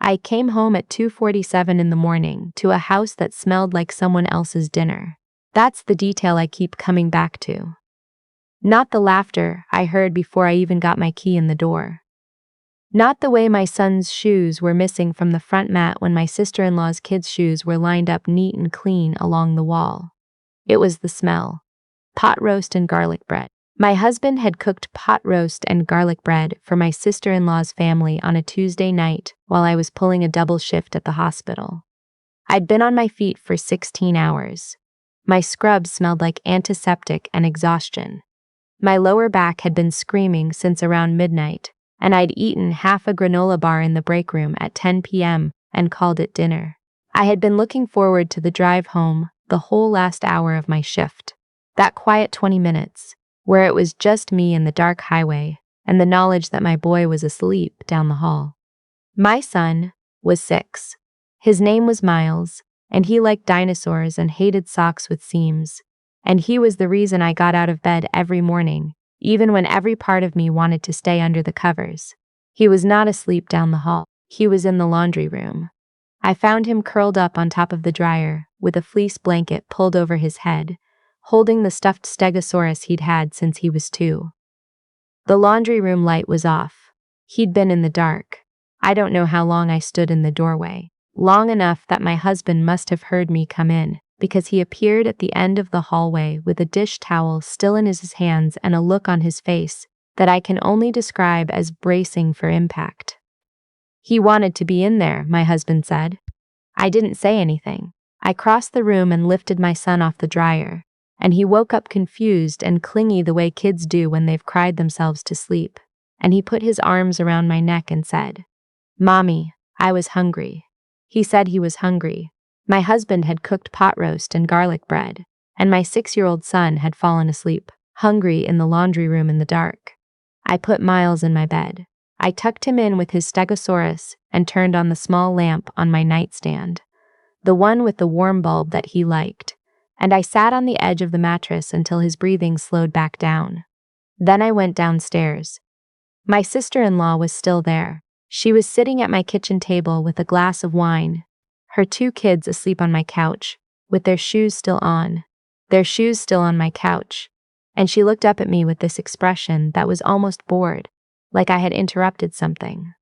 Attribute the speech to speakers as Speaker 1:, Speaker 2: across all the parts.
Speaker 1: I came home at 2:47 in the morning to a house that smelled like someone else's dinner. That's the detail I keep coming back to. Not the laughter I heard before I even got my key in the door. Not the way my son's shoes were missing from the front mat when my sister-in-law's kids' shoes were lined up neat and clean along the wall. It was the smell. Pot roast and garlic bread. My husband had cooked pot roast and garlic bread for my sister-in-law's family on a Tuesday night while I was pulling a double shift at the hospital. I'd been on my feet for 16 hours. My scrub smelled like antiseptic and exhaustion. My lower back had been screaming since around midnight, and I'd eaten half a granola bar in the break room at 10 p.m. and called it dinner. I had been looking forward to the drive home the whole last hour of my shift. That quiet 20 minutes, where it was just me and the dark highway, and the knowledge that my boy was asleep down the hall. My son was 6. His name was Miles, and he liked dinosaurs and hated socks with seams. And he was the reason I got out of bed every morning, even when every part of me wanted to stay under the covers. He was not asleep down the hall. He was in the laundry room. I found him curled up on top of the dryer, with a fleece blanket pulled over his head, holding the stuffed stegosaurus he'd had since he was 2. The laundry room light was off. He'd been in the dark. I don't know how long I stood in the doorway. Long enough that my husband must have heard me come in, because he appeared at the end of the hallway with a dish towel still in his hands and a look on his face that I can only describe as bracing for impact. He wanted to be in there, my husband said. I didn't say anything. I crossed the room and lifted my son off the dryer, and he woke up confused and clingy the way kids do when they've cried themselves to sleep, and he put his arms around my neck and said, "Mommy, I was hungry." He said he was hungry. My husband had cooked pot roast and garlic bread, and my 6-year-old son had fallen asleep, hungry in the laundry room in the dark. I put Miles in my bed. I tucked him in with his stegosaurus and turned on the small lamp on my nightstand, the one with the warm bulb that he liked, and I sat on the edge of the mattress until his breathing slowed back down. Then I went downstairs. My sister-in-law was still there. She was sitting at my kitchen table with a glass of wine, her 2 kids asleep on my couch, with their shoes still on my couch, and she looked up at me with this expression that was almost bored, like I had interrupted something.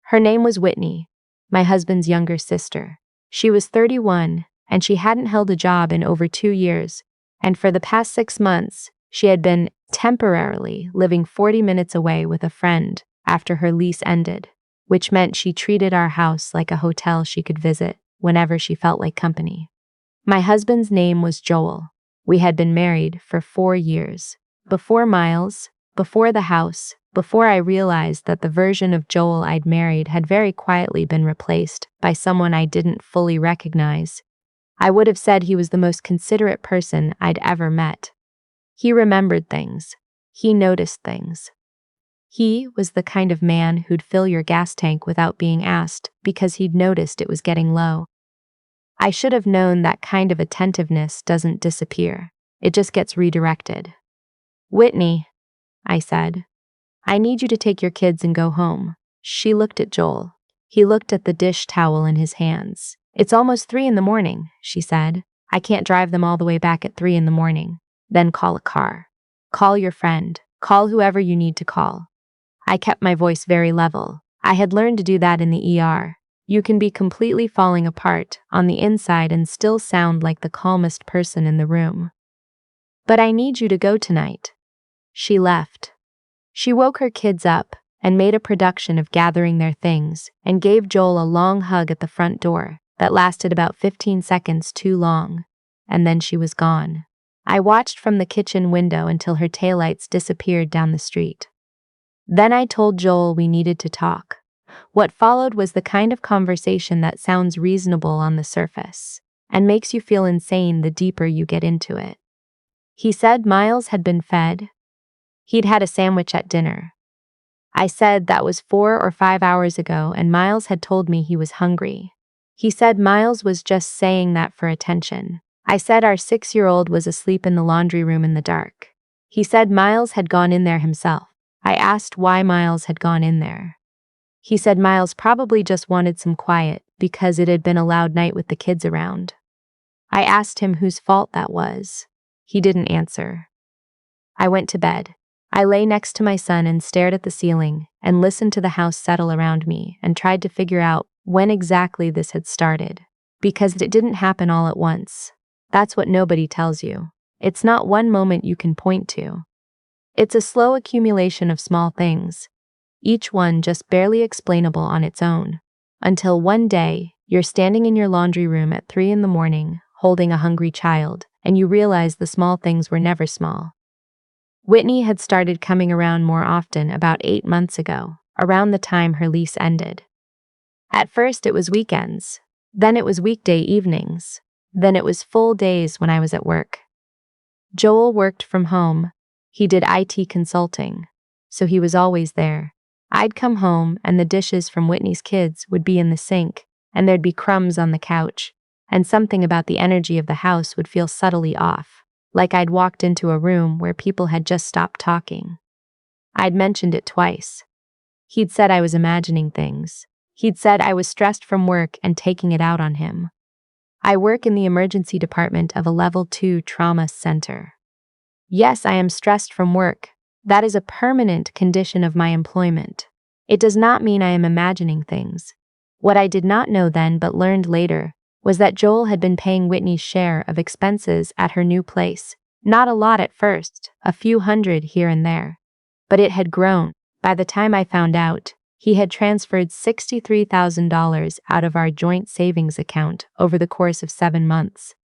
Speaker 1: Her name was Whitney, my husband's younger sister. She was 31, and she hadn't held a job in over 2 years, and for the past 6 months, she had been temporarily living 40 minutes away with a friend after her lease ended, which meant she treated our house like a hotel she could visit whenever she felt like company. My husband's name was Joel. We had been married for 4 years. Before Miles, before the house, before I realized that the version of Joel I'd married had very quietly been replaced by someone I didn't fully recognize, I would have said he was the most considerate person I'd ever met. He remembered things. He noticed things. He was the kind of man who'd fill your gas tank without being asked because he'd noticed it was getting low. I should have known that kind of attentiveness doesn't disappear. It just gets redirected. "Whitney," I said, "I need you to take your kids and go home." She looked at Joel. He looked at the dish towel in his hands. "It's almost 3 in the morning, she said. "I can't drive them all the way back at 3 in the morning. Then call a car. Call your friend. Call whoever you need to call." I kept my voice very level. I had learned to do that in the ER. You can be completely falling apart on the inside and still sound like the calmest person in the room. "But I need you to go tonight." She left. She woke her kids up and made a production of gathering their things and gave Joel a long hug at the front door that lasted about 15 seconds too long, and then she was gone. I watched from the kitchen window until her taillights disappeared down the street. Then I told Joel we needed to talk. What followed was the kind of conversation that sounds reasonable on the surface and makes you feel insane the deeper you get into it. He said Miles had been fed. He'd had a sandwich at dinner. I said that was 4 or 5 hours ago and Miles had told me he was hungry. He said Miles was just saying that for attention. I said our 6-year-old was asleep in the laundry room in the dark. He said Miles had gone in there himself. I asked why Miles had gone in there. He said Miles probably just wanted some quiet because it had been a loud night with the kids around. I asked him whose fault that was. He didn't answer. I went to bed. I lay next to my son and stared at the ceiling and listened to the house settle around me and tried to figure out when exactly this had started. Because it didn't happen all at once. That's what nobody tells you. It's not one moment you can point to. It's a slow accumulation of small things, each one just barely explainable on its own. Until one day, you're standing in your laundry room at 3 a.m, holding a hungry child, and you realize the small things were never small. Whitney had started coming around more often about 8 months ago, around the time her lease ended. At first it was weekends, then it was weekday evenings, then it was full days when I was at work. Joel worked from home. He did IT consulting, so he was always there. I'd come home and the dishes from Whitney's kids would be in the sink, and there'd be crumbs on the couch, and something about the energy of the house would feel subtly off, like I'd walked into a room where people had just stopped talking. I'd mentioned it twice. He'd said I was imagining things. He'd said I was stressed from work and taking it out on him. I work in the emergency department of a level 2 trauma center. Yes, I am stressed from work. That is a permanent condition of my employment. It does not mean I am imagining things. What I did not know then but learned later was that Joel had been paying Whitney's share of expenses at her new place. Not a lot at first, a few hundred here and there. But it had grown. By the time I found out, he had transferred $63,000 out of our joint savings account over the course of 7 months.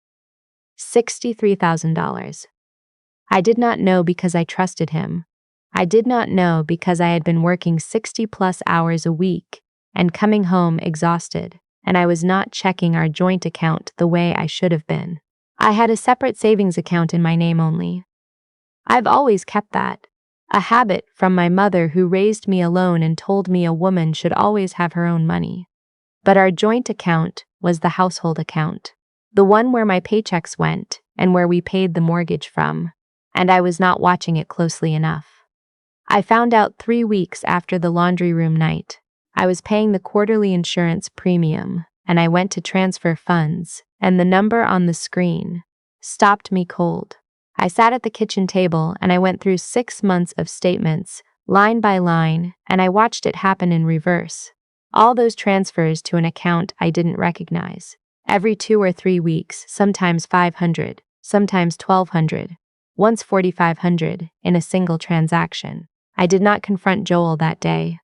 Speaker 1: $63,000. I did not know because I trusted him. I did not know because I had been working 60+ hours a week and coming home exhausted, and I was not checking our joint account the way I should have been. I had a separate savings account in my name only. I've always kept that. A habit from my mother who raised me alone and told me a woman should always have her own money. But our joint account was the household account, the one where my paychecks went and where we paid the mortgage from, and I was not watching it closely enough. I found out 3 weeks after the laundry room night. I was paying the quarterly insurance premium, and I went to transfer funds, and the number on the screen stopped me cold. I sat at the kitchen table and I went through 6 months of statements, line by line, and I watched it happen in reverse. All those transfers to an account I didn't recognize. Every 2 or 3 weeks, sometimes 500, sometimes 1,200, once 4,500 in a single transaction. I did not confront Joel that day.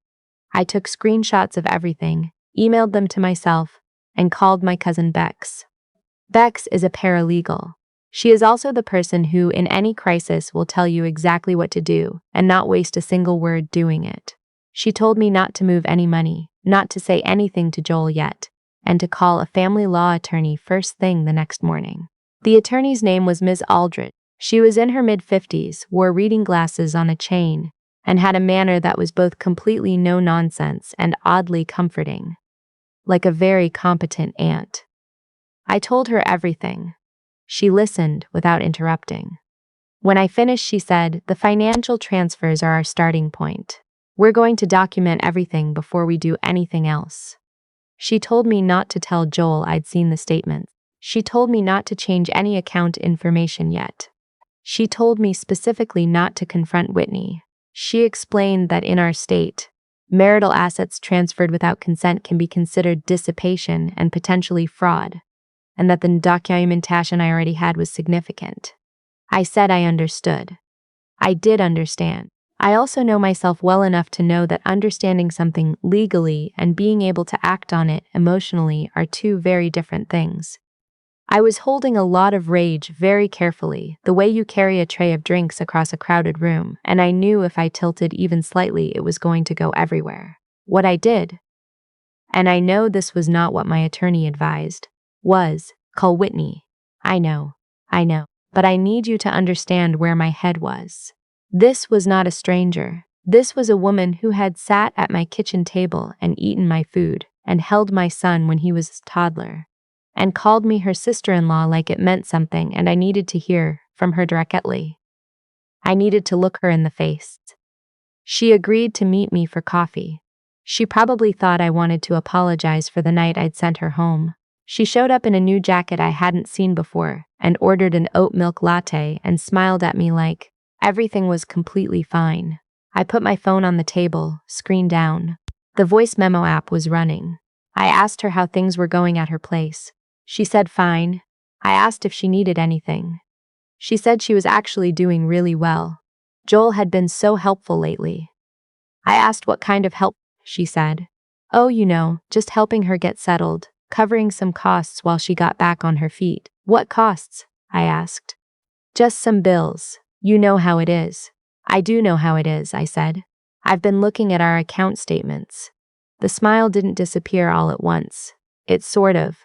Speaker 1: I took screenshots of everything, emailed them to myself, and called my cousin Bex. Bex is a paralegal. She is also the person who, in any crisis, will tell you exactly what to do and not waste a single word doing it. She told me not to move any money, not to say anything to Joel yet, and to call a family law attorney first thing the next morning. The attorney's name was Ms. Aldrich. She was in her mid-50s, wore reading glasses on a chain, and had a manner that was both completely no-nonsense and oddly comforting, like a very competent aunt. I told her everything. She listened without interrupting. When I finished, she said, "The financial transfers are our starting point. We're going to document everything before we do anything else." She told me not to tell Joel I'd seen the statements. She told me not to change any account information yet. She told me specifically not to confront Whitney. She explained that in our state, marital assets transferred without consent can be considered dissipation and potentially fraud, and that the documentation I already had was significant. I said I understood. I did understand. I also know myself well enough to know that understanding something legally and being able to act on it emotionally are two very different things. I was holding a lot of rage very carefully, the way you carry a tray of drinks across a crowded room, and I knew if I tilted even slightly it was going to go everywhere. What I did, and I know this was not what my attorney advised, was call Whitney. I know, but I need you to understand where my head was. This was not a stranger. This was a woman who had sat at my kitchen table and eaten my food and held my son when he was a toddler, and called me her sister-in-law like it meant something, and I needed to hear from her directly. I needed to look her in the face. She agreed to meet me for coffee. She probably thought I wanted to apologize for the night I'd sent her home. She showed up in a new jacket I hadn't seen before and ordered an oat milk latte and smiled at me like everything was completely fine. I put my phone on the table, screen down. The voice memo app was running. I asked her how things were going at her place. She said fine. I asked if she needed anything. She said she was actually doing really well. Joel had been so helpful lately. I asked what kind of help. She said, "Oh, just helping her get settled, covering some costs while she got back on her feet." "What costs?" I asked. "Just some bills. You know how it is." "I do know how it is," I said. "I've been looking at our account statements." The smile didn't disappear all at once. It sort of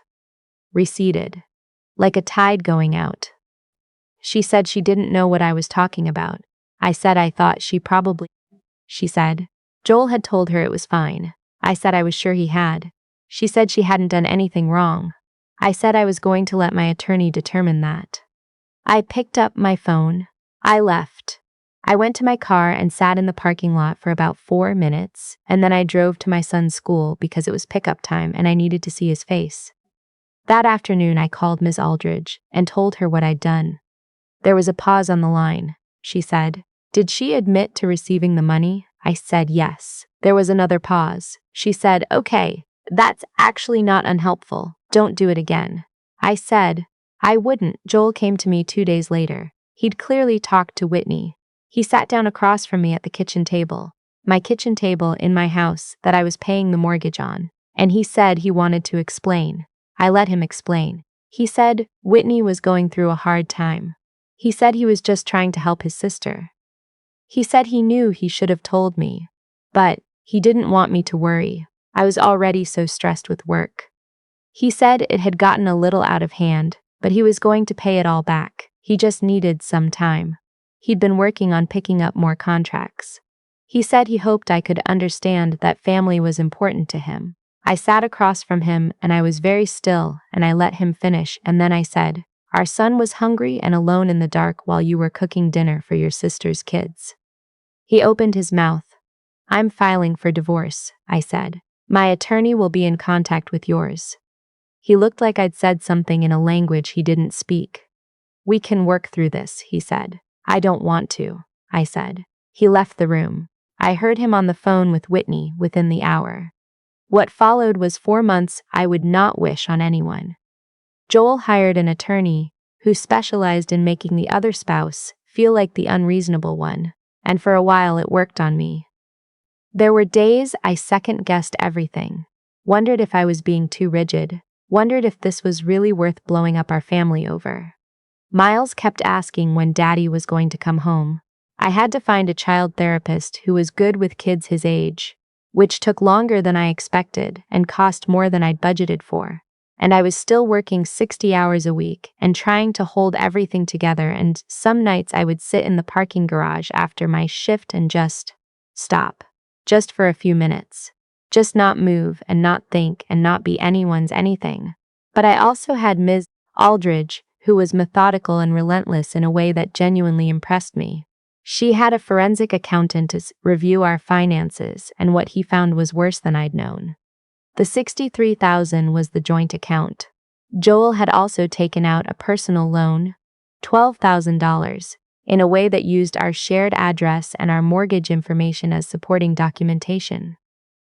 Speaker 1: receded, like a tide going out. She said she didn't know what I was talking about. I said I thought she probably. She said Joel had told her it was fine. I said I was sure he had. She said she hadn't done anything wrong. I said I was going to let my attorney determine that. I picked up my phone. I left. I went to my car and sat in the parking lot for about 4 minutes, and then I drove to my son's school because it was pickup time and I needed to see his face. That afternoon I called Ms. Aldridge and told her what I'd done. There was a pause on the line. She said, "Did she admit to receiving the money?" I said yes. There was another pause. She said, "Okay, that's actually not unhelpful. Don't do it again." I said, "I wouldn't." Joel came to me 2 days later. He'd clearly talked to Whitney. He sat down across from me at the kitchen table, my kitchen table in my house that I was paying the mortgage on, and he said he wanted to explain. I let him explain. He said Whitney was going through a hard time. He said he was just trying to help his sister. He said he knew he should have told me, but he didn't want me to worry. I was already so stressed with work. He said it had gotten a little out of hand, but he was going to pay it all back. He just needed some time. He'd been working on picking up more contracts. He said he hoped I could understand that family was important to him. I sat across from him and I was very still and I let him finish, and then I said, "Our son was hungry and alone in the dark while you were cooking dinner for your sister's kids." He opened his mouth. "I'm filing for divorce," I said. "My attorney will be in contact with yours." He looked like I'd said something in a language he didn't speak. "We can work through this," he said. "I don't want to," I said. He left the room. I heard him on the phone with Whitney within the hour. What followed was 4 months I would not wish on anyone. Joel hired an attorney who specialized in making the other spouse feel like the unreasonable one, and for a while it worked on me. There were days I second-guessed everything, wondered if I was being too rigid, wondered if this was really worth blowing up our family over. Miles kept asking when Daddy was going to come home. I had to find a child therapist who was good with kids his age, which took longer than I expected and cost more than I'd budgeted for. And I was still working 60 hours a week and trying to hold everything together, and some nights I would sit in the parking garage after my shift and just stop. Just for a few minutes. Just not move and not think and not be anyone's anything. But I also had Ms. Aldridge, who was methodical and relentless in a way that genuinely impressed me. She had a forensic accountant to review our finances, and what he found was worse than I'd known. The $63,000 was the joint account. Joel had also taken out a personal loan, $12,000, in a way that used our shared address and our mortgage information as supporting documentation.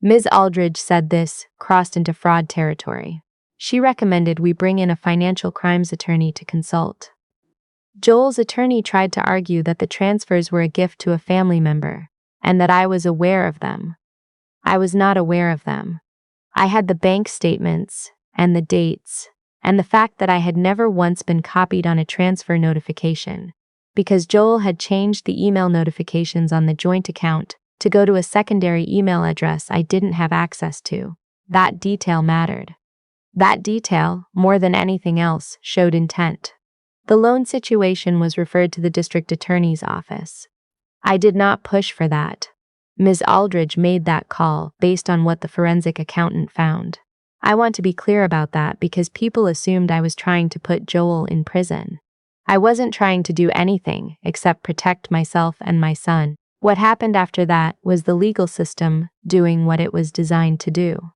Speaker 1: Ms. Aldridge said this crossed into fraud territory. She recommended we bring in a financial crimes attorney to consult. Joel's attorney tried to argue that the transfers were a gift to a family member, and that I was aware of them. I was not aware of them. I had the bank statements, and the dates, and the fact that I had never once been copied on a transfer notification, because Joel had changed the email notifications on the joint account to go to a secondary email address I didn't have access to. That detail mattered. That detail, more than anything else, showed intent. The loan situation was referred to the district attorney's office. I did not push for that. Ms. Aldridge made that call based on what the forensic accountant found. I want to be clear about that because people assumed I was trying to put Joel in prison. I wasn't trying to do anything except protect myself and my son. What happened after that was the legal system doing what it was designed to do.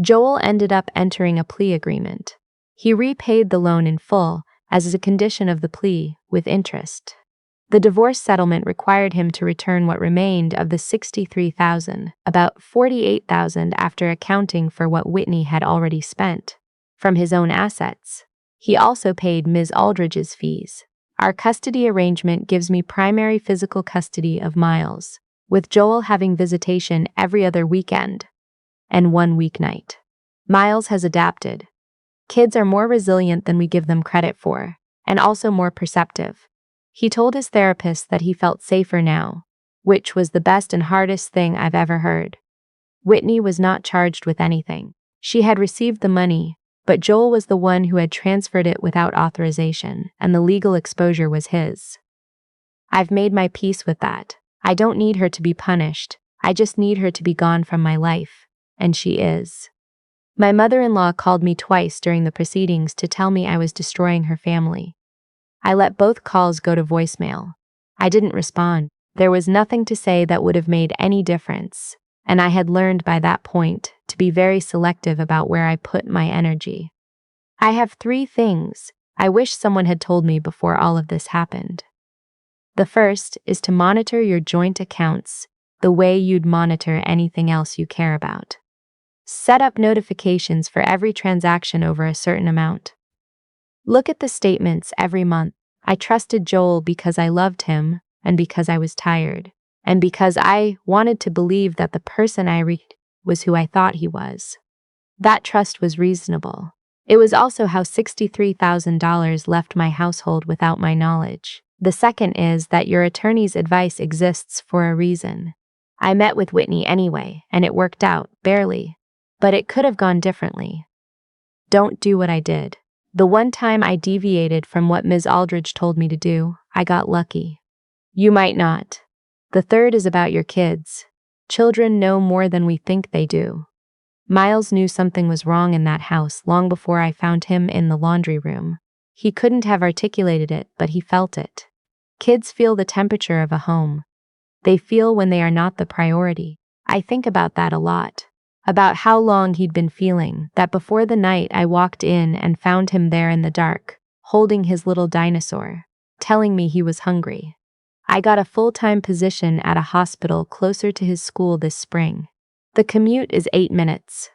Speaker 1: Joel ended up entering a plea agreement. He repaid the loan in full as a condition of the plea with interest. The divorce settlement required him to return what remained of the $63,000, about $48,000 after accounting for what Whitney had already spent, from his own assets. He also paid Ms. Aldridge's fees. Our custody arrangement gives me primary physical custody of Miles, with Joel having visitation every other weekend and one weeknight. Miles has adapted. Kids are more resilient than we give them credit for, and also more perceptive. He told his therapist that he felt safer now, which was the best and hardest thing I've ever heard. Whitney was not charged with anything. She had received the money, but Joel was the one who had transferred it without authorization, and the legal exposure was his. I've made my peace with that. I don't need her to be punished. I just need her to be gone from my life, and she is. My mother-in-law called me twice during the proceedings to tell me I was destroying her family. I let both calls go to voicemail. I didn't respond. There was nothing to say that would have made any difference, and I had learned by that point to be very selective about where I put my energy. I have 3 things I wish someone had told me before all of this happened. The first is to monitor your joint accounts the way you'd monitor anything else you care about. Set up notifications for every transaction over a certain amount. Look at the statements every month. I trusted Joel because I loved him, and because I was tired, and because I wanted to believe that the person I read was who I thought he was. That trust was reasonable. It was also how $63,000 left my household without my knowledge. The second is that your attorney's advice exists for a reason. I met with Whitney anyway, and it worked out, barely. But it could have gone differently. Don't do what I did. The one time I deviated from what Ms. Aldridge told me to do, I got lucky. You might not. The third is about your kids. Children know more than we think they do. Miles knew something was wrong in that house long before I found him in the laundry room. He couldn't have articulated it, but he felt it. Kids feel the temperature of a home. They feel when they are not the priority. I think about that a lot. About how long he'd been feeling that before the night I walked in and found him there in the dark, holding his little dinosaur, telling me he was hungry. I got a full-time position at a hospital closer to his school this spring. The commute is 8 minutes.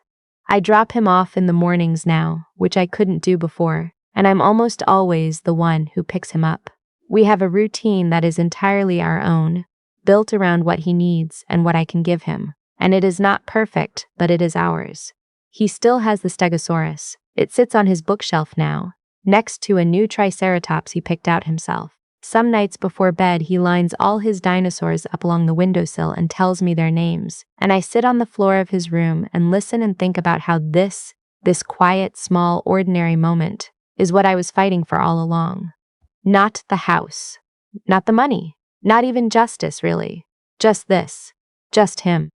Speaker 1: I drop him off in the mornings now, which I couldn't do before, and I'm almost always the one who picks him up. We have a routine that is entirely our own, built around what he needs and what I can give him. And it is not perfect, but it is ours. He still has the Stegosaurus. It sits on his bookshelf now, next to a new Triceratops he picked out himself. Some nights before bed he lines all his dinosaurs up along the windowsill and tells me their names, and I sit on the floor of his room and listen and think about how this quiet, small, ordinary moment is what I was fighting for all along. Not the house, not the money, not even justice really. Just this, just him.